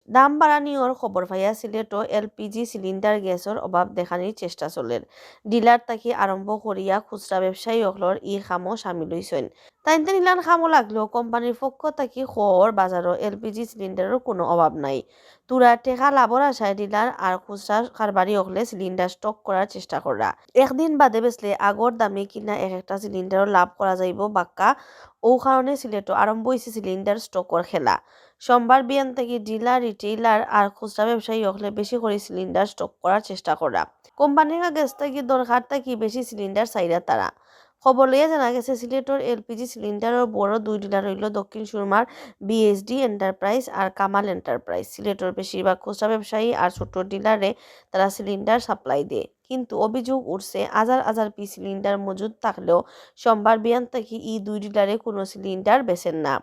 দাম বাড়ানিওর খবর পাইয়া সিলেটও এলপিজি সিলিন্ডার গ্যাসের অভাব দেখানির চেষ্টা চলের। ডিলার তাকে আরম্ভ করিয়া খুচরা ব্যবসায়ী অকলর ই খামও সামিল হইছেন। তাইনতে নিলান খামও লাগলেও কোম্পানির পক্ষ থাকি খোর বাজারও এলপিজি সিলিন্ডারের কোনো অভাব নাই। তুরা টেকা লাভর আশায় ডিলার আর খুচরা কারবারি অকলে সিলিন্ডার স্টক করার চেষ্টা করা। একদিন বাদে বেসলে আগর দামে কিনা এক একটা সিলিন্ডারও লাভ করা যাইব বাক্কা। ও কারণে সিলেটও আরম্ভ হয়েছে সিলিন্ডার স্টকর খেলা। সোমবার বিয়ান থেকে ডিলার রিটেইলার আর খুচরা ব্যবসায়ী হলে বেশি করে সিলিন্ডার স্টক করার চেষ্টা করা। কোম্পানির কাছ থেকে দরকার থেকে বেশি সিলিন্ডার চাইরা তারা। খবর লইয়া জানা গেছে সিলেটের এলপিজি সিলিন্ডারের বড় দুই ডিলার হইল দক্ষিণ সুরমার বিএসডি এন্টারপ্রাইজ আর কামাল এন্টারপ্রাইজ। সিলেটের বেশিরভাগ খুচরা ব্যবসায়ী আর ছোট ডিলারে তারা সিলিন্ডার সাপ্লাই দেয়। কিন্তু অভিযোগ উঠছে হাজার হাজার পিস সিলিন্ডার মজুদ থাকলেও সোমবার বিয়ান থেকে দুই ডিলারে কোনো সিলিন্ডার বেচেন না।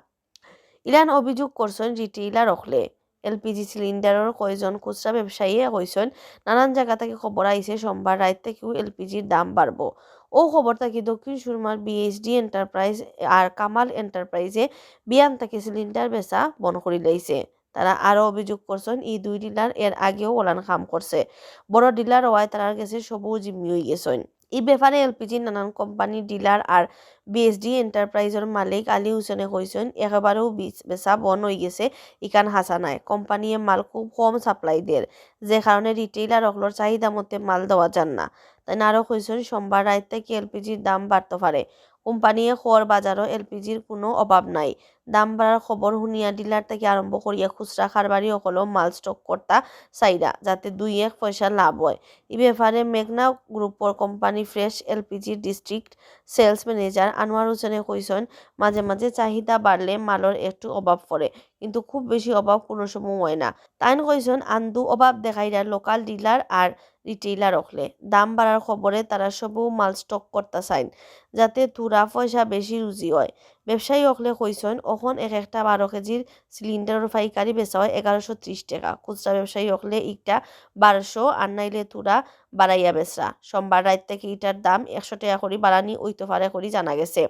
ইলান অভিযোগ করছেন রিটেইলার অখলে। এলপিজি সিলিন্ডারের কয়জন খুচরা ব্যবসায়ী কইছেন নানান জায়গা থেকে খবর আইছে সোমবার রাত থেকেও এলপিজির দাম বাড়বো। ও খবর থাকি দক্ষিণ সুরমার বিএসডি এন্টারপ্রাইজ আর কামাল এন্টারপ্রাইজে বিয়ান থেকে সিলিন্ডার বেচা বন্ধ করে লাইছে। তারা আরও অভিযোগ করছেন দুই ডিলার এর আগেও ওলান কাম করছে। বড় ডিলার হওয়ায় তারার কাছে সবুজ জিম্মি হয়ে গেছেন। এই ব্যাপারে এলপিজি নানান কোম্পানি ডিলার আর বিএসডি এন্টারপ্রাইজের মালিক আলী হুসেনে কইছেন একেবারেও বেচা বন হয়ে গেছে ইকান হাসা নাই। কোম্পানিয়ে মাল খুব কম সাপ্লাই দেয়, যে কারণে রিটেইলার অকলর চাহিদা মতে মাল দেওয়া যান না। তাই আরও কইছেন সোমবার রাত থেকে এলপিজির দাম বাড়তে পারে। কোম্পানিয়ে খোয়ার বাজারও এলপিজির কোনো অভাব নাই। দাম বাড়ার খবর শুনিয়া ডিলার থেকে আরম্ভ করিয়া খুচরা কারবারি অকলও মাল স্টক করতা চাইরা যাতে দুই এক পয়সা লাভ হয়। এই ব্যাপারে মেঘনা গ্রুপর কোম্পানি ফ্রেশ এলপিজির ডিস্ট্রিক্ট সেলস ম্যানেজার আনোয়ার হোসেনে কইছেন মাঝে মাঝে চাহিদা বাড়লে মালের একটু অভাব পড়ে, কিন্তু খুব বেশি অভাব কোনো সময় হয় না। তাইন কইছেন আন্দু অভাব দেখাইরা লোকাল ডিলার আর রিটেইলার অখলে দাম বাড়ার খবরে তারা সবু মাল স্টক করতে চাইন যাতে তুরা পয়সা বেশি রুজি হয়। ব্যবসায়ী অখলে কইছেন এখন এক একটা 12 কেজির সিলিন্ডারের পাইকারি বেচা হয় 1130 টাকা। খুচরা ব্যবসায়ী অখলে ইটা 1200 আর নাইলে তুরা বাড়াইয়া বেচরা। সোমবার রাত থেকে ইটার দাম 100 টাকা করে বাড়ানি হইতে পারে করে জানা গেছে।